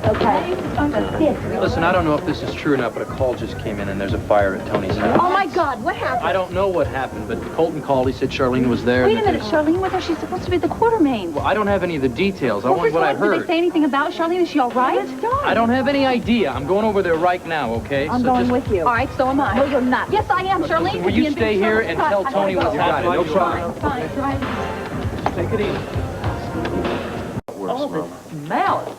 Okay. Listen, I don't know if this is true or not, but a call just came in and there's a fire at Tony's house. Oh, my God, what happened? I don't know what happened, but Colton called. He said Charlene was there. Wait a minute, Charlene with her? She's supposed to be at the Quartermain. Well, I don't have any of the details. I Well, want first what I of all, did heard. they say anything about Charlene? Is she all right? I don't have any idea. I'm going over there right now, okay? I'm going with you. All right, so am I. No, you're not. Yes, I am, Charlene. Will could be you in big stay here trouble. and tell I Tony gotta what's go. happening? No problem. Fine, fine. Take it easy. Oh, the smell.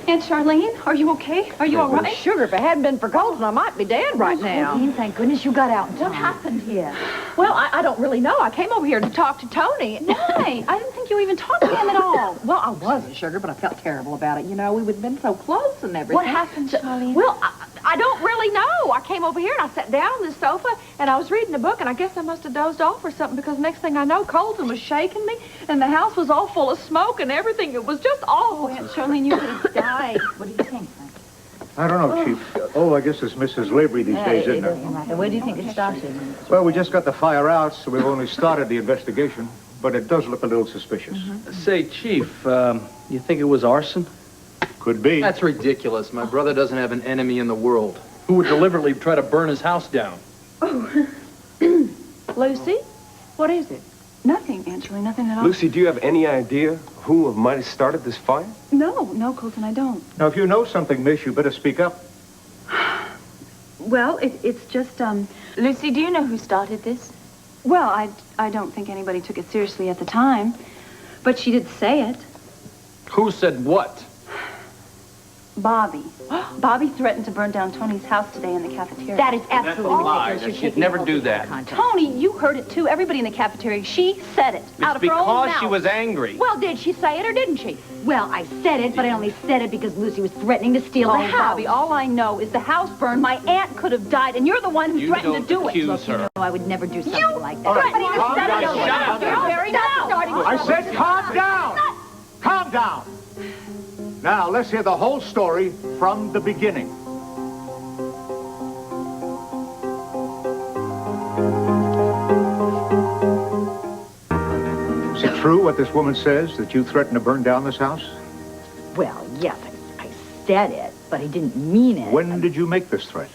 Aunt Charlene, are you okay? Are you all right? Sugar, if it hadn't been for Colton, I might be dead right now. Thank goodness you got out in time. What happened here? Well, I don't really know. I came over here to talk to Tony. Why? I didn't think you even talked to him at all. Well, I wasn't, Sugar, but I felt terrible about it. You know, we'd been so close and everything. What happened, Charlene? Well, I don't really know. I came over here and I sat down on the sofa and I was reading a book and I guess I must have dozed off or something because next thing I know, Colton was shaking me and the house was all full of smoke and everything. It was just awful. Aunt Charlene, you could have died. What do you think, Frank? I don't know, Chief. Oh, I guess it's Mrs. Lavery these days, isn't it? Where do you think it started? Well, we just got the fire out, so we've only started the investigation. But it does look a little suspicious. Say, Chief, you think it was arson? Could be. That's ridiculous. My brother doesn't have an enemy in the world. Who would deliberately try to burn his house down? Oh. Lucy? What is it? Nothing, Aunt Charlene, nothing at all. Lucy, do you have any idea who might have started this fire? No, Colton, I don't. Now, if you know something, miss, you better speak up. Well, it's just, Lucy, do you know who started this? well, I don't think anybody took it seriously at the time, but she did say it. Who said what? Bobby. Bobby threatened to burn down Tony's house today in the cafeteria. That is That's a lie. She'd never do that. Tony, you heard it too. Everybody in the cafeteria. She said it out of her own mouth. Because she was angry. Well, did she say it or didn't she? Well, I said it, but I only said it because Lucy was threatening to steal the house. Bobby, all I know is the house burned. My aunt could have died, and you're the one who threatened to do it. Accuse her. No, I would never do something like that. Threatening to Calm set down, it up. shut up. You're very I said calm down! Calm down! Now, let's hear the whole story from the beginning. Is it true what this woman says, that you threatened to burn down this house? Well, yes, I said it, but I didn't mean it. When did you make this threat?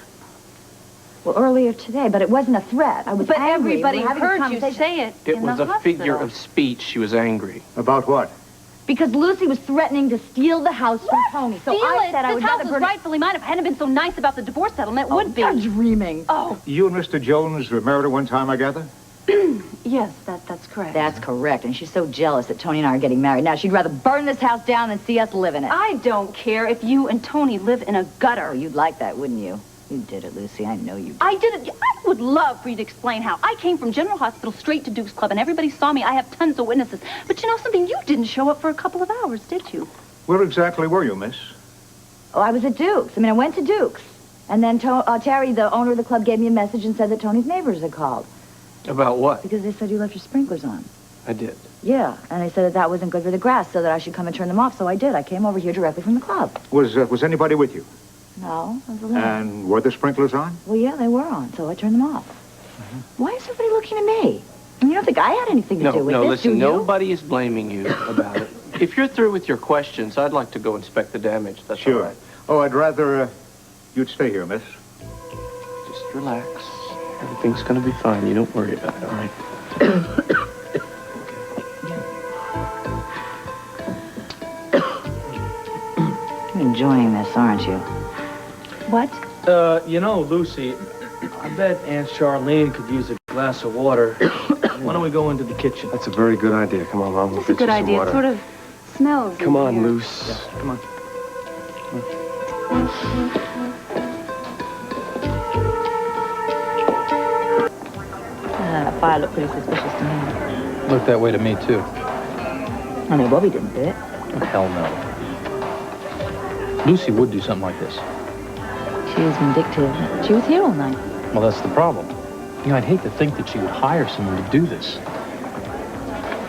Well, earlier today, but it wasn't a threat. I was But angry. everybody We were having heard this you conversation. say it It in was the a figure hospital. of speech. She was angry. About what? Because Lucy was threatening to steal the house from Tony. So Steal I it. said I This would house rather was burn it. rightfully mine. If I hadn't been so nice about the divorce settlement, it would be. You're dreaming. Oh, You and Mr. Jones were married at one time, I gather? yes, that's correct. That's correct, and she's so jealous that Tony and I are getting married. Now, she'd rather burn this house down than see us live in it. I don't care if you and Tony live in a gutter. Oh, you'd like that, wouldn't you? You did it, Lucy. I know you did. I did it. I would love for you to explain how. I came from General Hospital straight to Duke's Club, and everybody saw me. I have tons of witnesses. But you know something? You didn't show up for a couple of hours, did you? Where exactly were you, miss? Oh, I was at Duke's. I went to Duke's. And then Terry, the owner of the club, gave me a message and said that Tony's neighbors had called. About what? Because they said you left your sprinklers on. I did. Yeah, and they said that wasn't good for the grass, so that I should come and turn them off. So I did. I came over here directly from the club. Was anybody with you? No, I was alone. And were the sprinklers on? Well, yeah, they were on, so I turned them off. Why is everybody looking at me? You don't think I had anything to do with No, this, listen, do you? nobody is blaming you about it. If you're through with your questions, I'd like to go inspect the damage. That's all Sure. right. Oh, I'd rather you'd stay here, miss. Just relax. Everything's going to be fine. You don't worry about it, all right? You're enjoying this, aren't you? What? You know, Lucy, I bet Aunt Charlene could use a glass of water. Why don't we go into the kitchen? That's a very good idea. Come on, Mom. We'll It's a get good you some idea. It water. sort of smells. Come in on, here. Luce. Yeah, come on. That fire looked pretty suspicious to me. Looked that way to me, too. I know Bobby didn't do it. Oh, hell no. Lucy would do something like this. She was vindictive. She was here all night. Well, that's the problem. You know, I'd hate to think that she would hire someone to do this.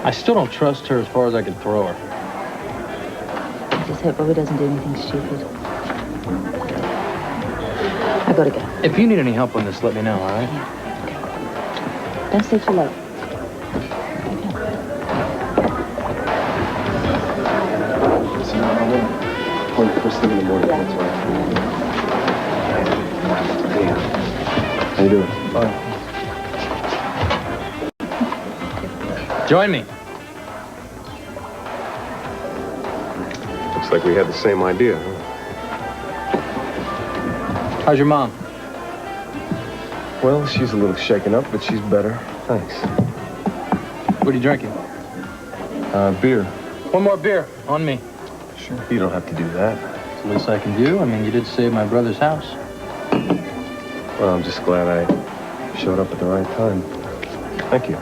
I still don't trust her as far as I can throw her. I just hope Bobby doesn't do anything stupid. I gotta go. If you need any help on this, let me know, all right? Don't stay too late. Listen, I want to call you first thing in the morning. That's all right. Hey, how you doing? Fine. Join me. Looks like we had the same idea, huh? How's your mom? Well, she's a little shaken up, but she's better. Thanks. What are you drinking? Beer. One more beer, on me. Sure. You don't have to do that. It's the least I can do. I mean, you did save my brother's house. Well, I'm just glad I showed up at the right time. Thank you.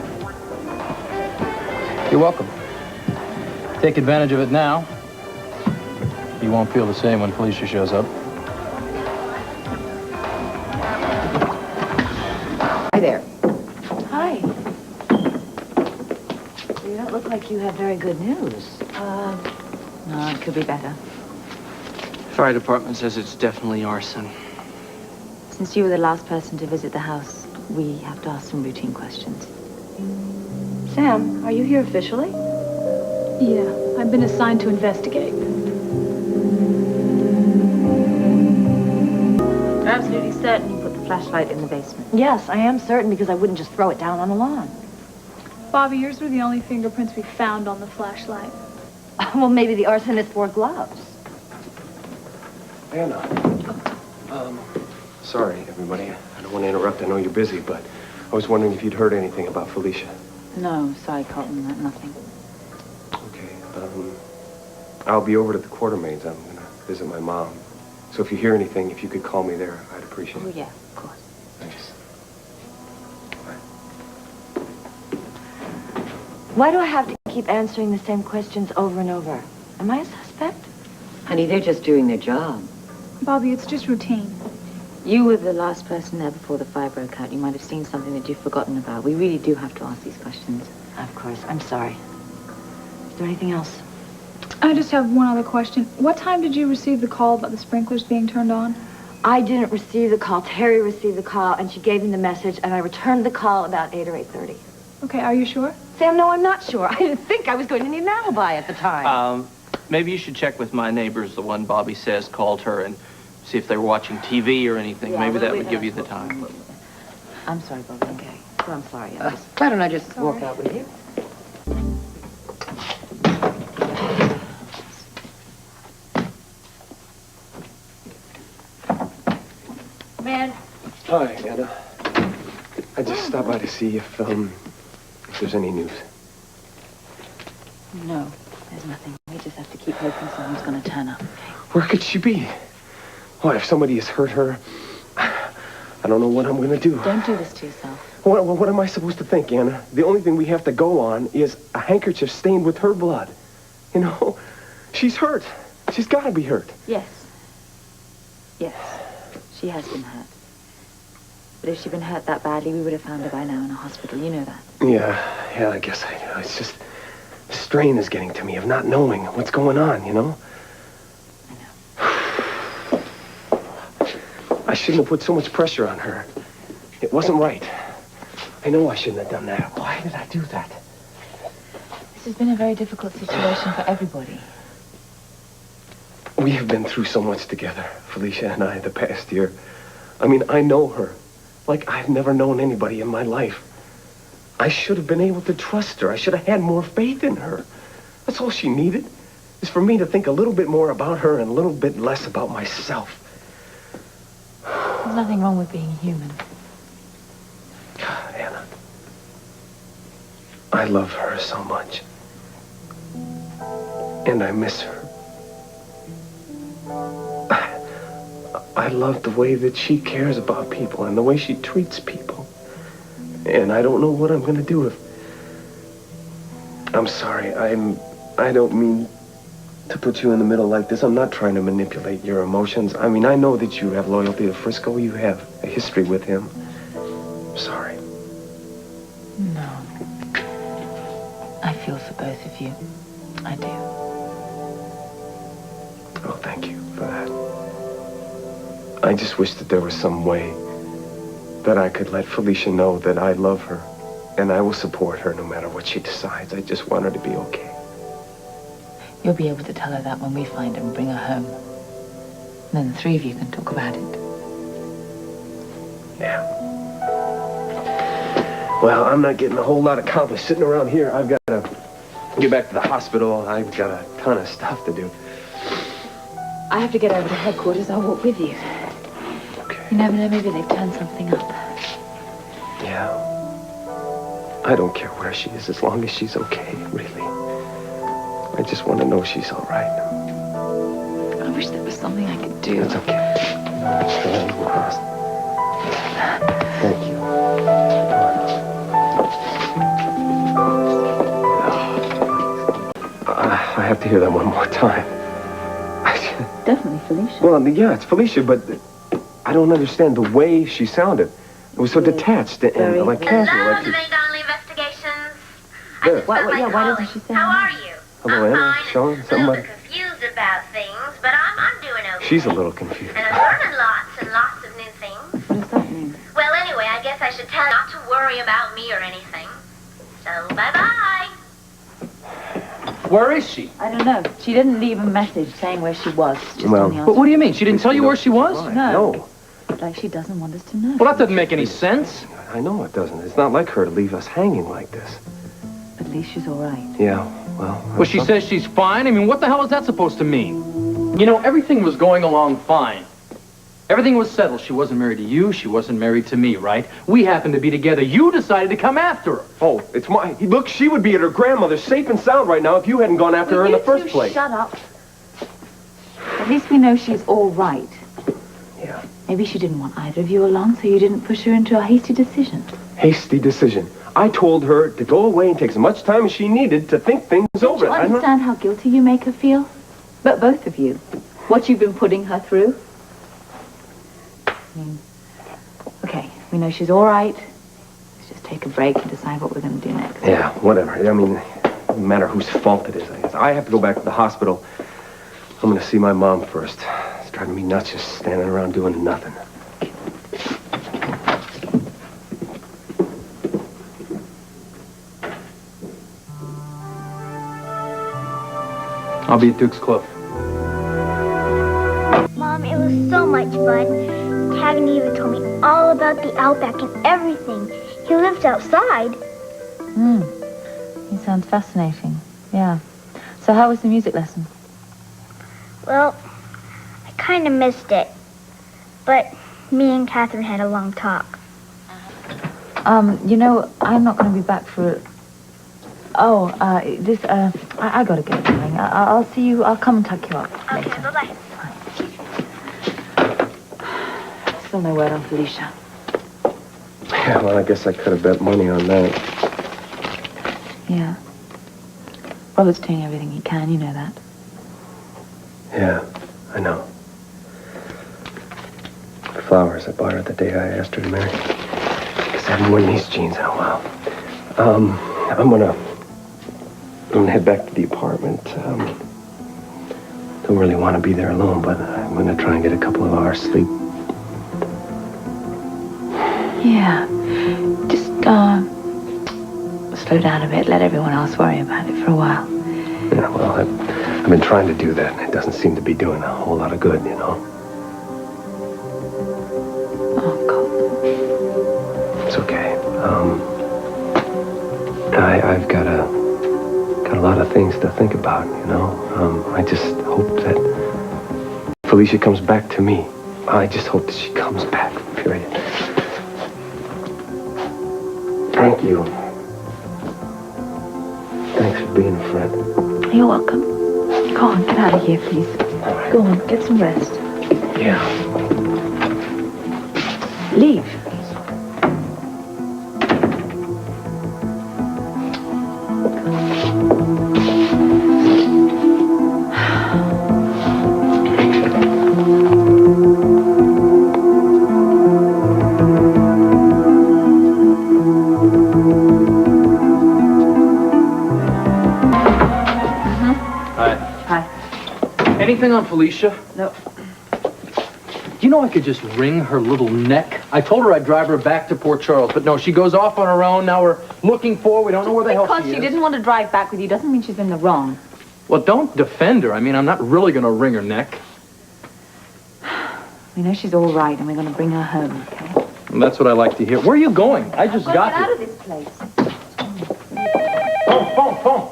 You're welcome. Take advantage of it now. You won't feel the same when Felicia shows up. Hi there. Hi. You don't look like you have very good news. No, it could be better. Fire department says it's definitely arson. Since you were the last person to visit the house, we have to ask some routine questions. Sam, are you here officially? Yeah, I've been assigned to investigate. You're absolutely certain you put the flashlight in the basement? Yes, I am certain because I wouldn't just throw it down on the lawn. Bobby, yours were the only fingerprints we found on the flashlight. Well, maybe the arsonist wore gloves. Anna. Sorry, everybody. I don't want to interrupt. I know you're busy, but I was wondering if you'd heard anything about Felicia. No, sorry, Colton, nothing. Okay, I'll be over to the Quartermains. I'm gonna visit my mom. So if you hear anything, if you could call me there, I'd appreciate it. Oh, yeah, of course. Thanks. Why do I have to keep answering the same questions over and over? Am I a suspect? Honey, they're just doing their job. Bobby, it's just routine. You were the last person there before the fire broke out. You might have seen something that you've forgotten about. We really do have to ask these questions. Of course. I'm sorry. Is there anything else? I just have one other question. What time did you receive the call about the sprinklers being turned on? I didn't receive the call. Terry received the call, and she gave me the message, and I returned the call about 8 or 8:30. Okay, are you sure? Sam, no, I'm not sure. I didn't think I was going to need an alibi at the time. Maybe you should check with my neighbors, the one Bobby says called her, and see if they were watching TV or anything. Yeah, Maybe well, that would give you the time. I'm sorry, Bobby. Okay. Well, I'm sorry. Why don't I just walk out with you? Man. Hi, Anna. I just stopped by to see if there's any news. No, there's nothing. We just have to keep hoping someone's going to turn up, okay? Where could she be? What, if somebody has hurt her? I don't know what I'm going to do. Don't do this to yourself. What am I supposed to think, Anna? The only thing we have to go on is a handkerchief stained with her blood. You know, she's hurt. She's got to be hurt. Yes. Yes. She has been hurt. But if she'd been hurt that badly, we would have found her by now in a hospital. You know that. Yeah, I guess I do. It's just, the strain is getting to me of not knowing what's going on, you know? I shouldn't have put so much pressure on her. It wasn't right. I know I shouldn't have done that. Why did I do that? This has been a very difficult situation for everybody. We have been through so much together, Felicia and I, the past year. I mean, I know her like I've never known anybody in my life. I should have been able to trust her. I should have had more faith in her. That's all she needed, is for me to think a little bit more about her and a little bit less about myself. There's nothing wrong with being human. God, Anna. I love her so much. And I miss her. I love the way that she cares about people and the way she treats people. And I don't know what I'm going to do if... I'm sorry. I don't mean to put you in the middle like this. I'm not trying to manipulate your emotions. I mean, I know that you have loyalty to Frisco. You have a history with him. I'm sorry. No. I feel for both of you. I do. Oh, thank you for that. I just wish that there was some way that I could let Felicia know that I love her And I will support her no matter what she decides. I just want her to be okay. You'll be able to tell her that when we find her and bring her home. And then the three of you can talk about it. Yeah. Well, I'm not getting a whole lot accomplished sitting around here. I've got to get back to the hospital. I've got a ton of stuff to do. I have to get over to headquarters. I'll walk with you. Okay. You never know, maybe they've turned something up. Yeah. I don't care where she is as long as she's okay, really. I just want to know she's all right. I wish there was something I could do. That's okay. Thank you. I have to hear that one more time. Definitely Felicia. Well, yeah, it's Felicia, but I don't understand the way she sounded. It was so detached and like casual. Like Why doesn't she say How are you? Hello, Anna, Sean, somebody. Confused about things, but I'm doing okay. She's a little confused. And I'm learning lots and lots of new things. What does that mean? Well, anyway, I guess I should tell you not to worry about me or anything. So, bye-bye. Where is she? I don't know. She didn't leave a message saying where she was. Just on the But what do you mean? She didn't tell you where she was? No. Like she doesn't want us to know. Well, that doesn't make any sense. I know it doesn't. It's not like her to leave us hanging like this. At least she's all right. Yeah, well... Well, she says she's fine. I mean, what the hell is that supposed to mean? You know, everything was going along fine. Everything was settled. She wasn't married to you. She wasn't married to me, right? We happened to be together. You decided to come after her. Oh, it's my... Look, she would be at her grandmother's safe and sound right now if you hadn't gone after her in the first place. Shut up. At least we know she's all right. Yeah. Maybe she didn't want either of you along, so you didn't push her into a hasty decision. Hasty decision. I told her to go away and take as much time as she needed to think things over. Do you understand how guilty you make her feel? But both of you. What you've been putting her through. I mean, okay, we know she's all right. Let's just take a break and decide what we're going to do next. Yeah, whatever. I mean, it doesn't matter whose fault it is, I guess. I have to go back to the hospital. I'm going to see my mom first. It's driving me nuts just standing around doing nothing. I'll be at Duke's Cliff. Mom, it was so much fun. Kevin even told me all about the outback and everything. He lives outside. He sounds fascinating. Yeah. So how was the music lesson? Well, I kind of missed it. But me and Catherine had a long talk. You know, I'm not going to be back for... I gotta get going. I'll see you. I'll come and tuck you up. Okay, bye-bye. Still no word on Felicia. Yeah, well, I guess I could have bet money on that. Yeah. Robert's doing everything he can, you know that. Yeah, I know. The flowers I bought her the day I asked her to marry. Because I haven't worn these jeans in a while. I'm gonna head back to the apartment. Don't really want to be there alone, but I'm gonna try and get a couple of hours sleep. Yeah. Just, slow down a bit. Let everyone else worry about it for a while. Yeah, well, I've been trying to do that, and it doesn't seem to be doing a whole lot of good, you know. Oh, God. It's okay. I've got a lot of things to think about, you know. I just hope that Felicia comes back to me. I just hope that she comes back, period. Thank you. Thanks for being a friend. You're welcome. Go on, get out of here, please. Go on, get some rest. Yeah. Leave. Anything on Felicia? No. Do you know I could just wring her little neck? I told her I'd drive her back to Port Charles, but no, she goes off on her own. Now we're looking for her. We don't know where the hell she is. Because she didn't want to drive back with you doesn't mean she's in the wrong. Well, don't defend her. I mean, I'm not really going to wring her neck. We know she's all right, and we're going to bring her home, okay? And that's what I like to hear. Where are you going? I just got Get here. out of this place. Phone.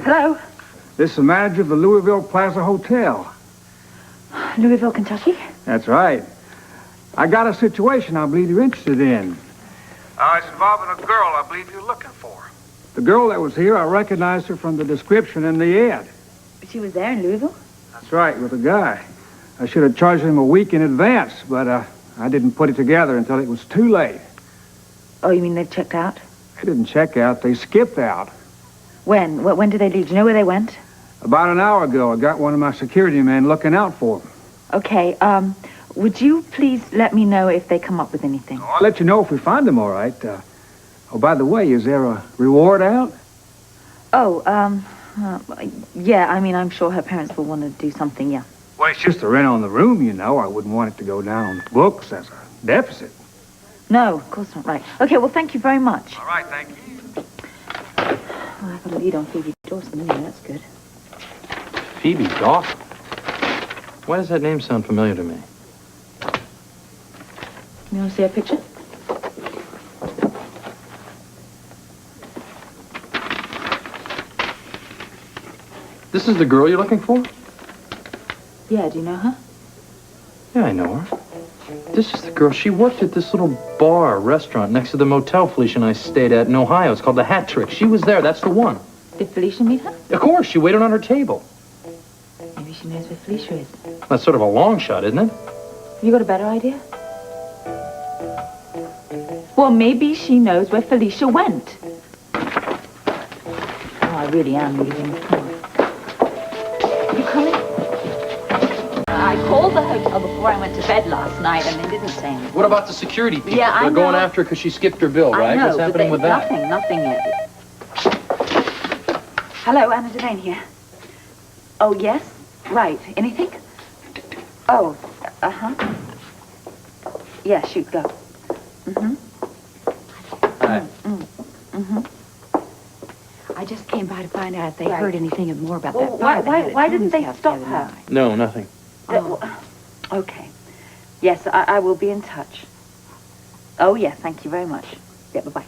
Hello? This is the manager of the Louisville Plaza Hotel. Louisville, Kentucky? That's right. I got a situation I believe you're interested in. It's involving a girl I believe you're looking for. The girl that was here, I recognized her from the description in the ad. She was there in Louisville? That's right, with a guy. I should have charged him a week in advance, but I didn't put it together until it was too late. Oh, you mean they've checked out? They didn't check out, they skipped out. When? When did they leave? Do you know where they went? About an hour ago, I got one of my security men looking out for them. Okay, would you please let me know if they come up with anything? I'll let you know if we find them, all right. Oh, by the way, is there a reward out? Oh, yeah, I mean, I'm sure her parents will want to do something, yeah. Well, it's just the rent on the room, you know. I wouldn't want it to go down on the books as a deficit. No, of course not, right. Okay, well, thank you very much. All right, thank you. Well, I've got a lead on Phoebe Dawson, yeah, that's good. Phoebe Dawson? Why does that name sound familiar to me? You want to see a picture? This is the girl you're looking for? Yeah, do you know her? Yeah, I know her. This is the girl. She worked at this little restaurant next to the motel Felicia and I stayed at in Ohio. It's called the Hat Trick. She was there. That's the one. Did Felicia meet her? Of course. She waited on her table. Maybe she knows where Felicia is. That's sort of a long shot, isn't it? Have you got a better idea? Well, maybe she knows where Felicia went. Oh, I really am leaving. You coming? I called the hotel before I went to bed last night, and they didn't say anything. What about the security people? Yeah, I They're going know. after her because she skipped her bill, right? I know, What's but happening with that? Nothing yet. Hello, Anna Devane here. Oh, yes? Right. Anything? Oh, uh-huh. Yeah, shoot, go. Mm-hmm. Hi. I just came by to find out if they Right. heard anything more about Well, that fire. why didn't they stop her? No, nothing. Okay. Yes, I will be in touch. Oh, yes, thank you very much. Yeah, bye-bye.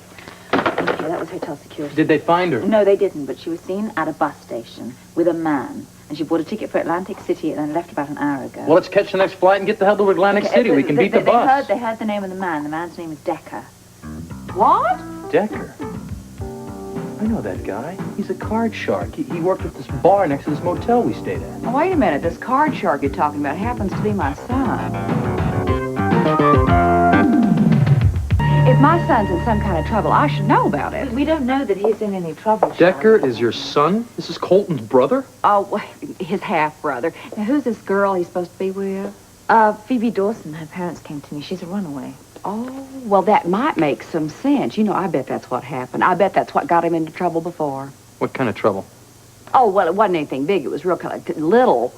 Thank you, that was hotel security. Did they find her? No, they didn't, but she was seen at a bus station with a man, and she bought a ticket for Atlantic City and then left about an hour ago. Well, let's catch the next flight and get the hell to Atlantic Okay, City. We can beat the bus. They heard the name of the man. The man's name is Decker. What? Decker. I know that guy. He's a card shark. He worked at this bar next to this motel we stayed at. Oh, wait a minute. This card shark you're talking about happens to be my son. If my son's in some kind of trouble, I should know about it. We don't know that he's in any trouble. Decker is your son? This is Colton's brother? Oh, his half-brother. Now, who's this girl he's supposed to be with? Phoebe Dawson. Her parents came to me. She's a runaway. Oh, well, that might make some sense. You know, I bet that's what happened. I bet that's what got him into trouble before. What kind of trouble? Oh, well, it wasn't anything big. It was real kind of little.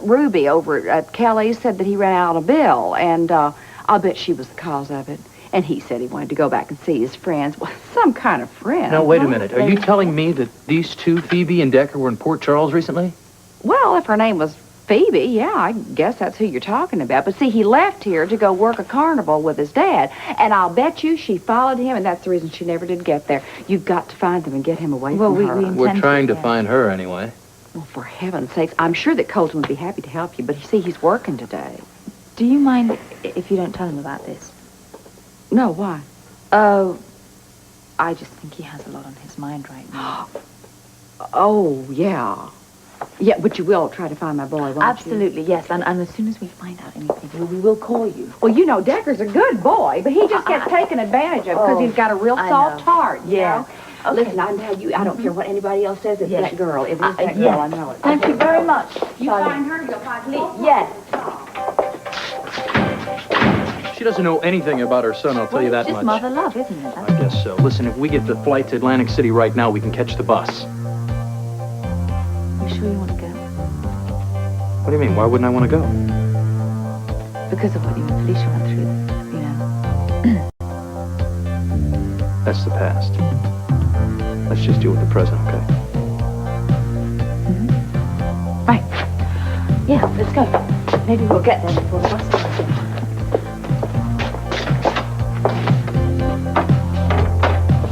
Ruby over at Kelly's said that he ran out of bill, and I'll bet she was the cause of it. And he said he wanted to go back and see his friends. Well, some kind of friend. Now, wait a minute. Are you telling me that these two, Phoebe and Decker, were in Port Charles recently? Well, if her name was Phoebe, yeah, I guess that's who you're talking about. But see, he left here to go work a carnival with his dad. And I'll bet you she followed him, and that's the reason she never did get there. You've got to find them and get him away from her. We're trying to find her anyway. Well, for heaven's sakes, I'm sure that Colton would be happy to help you, but you see, he's working today. Do you mind if you don't tell him about this? No, why? Oh, I just think he has a lot on his mind right now. Oh, yeah. Yeah, but you will try to find my boy, won't you? Absolutely, yes. And as soon as we find out anything, we will call you. Well, you know, Decker's a good boy, but he just gets taken advantage of because he's got a real I soft know. heart, you Yeah. know? Listen, I tell you, I don't care what anybody else says. It's Yes. that girl. It is that yes. girl. I know it. Thank you very much. You Charlie. find her, you'll find me. Yes. She doesn't know anything about her son, I'll tell you that It's much. just mother love, isn't it? I guess so. Listen, if we get the flight to Atlantic City right now, we can catch the bus. You sure you want to go? What do you mean? Why wouldn't I want to go? Because of what you and Felicia went through, you know. That's the past. Let's just deal with the present, okay? Right. Yeah, let's go. Maybe we'll get there before the bus.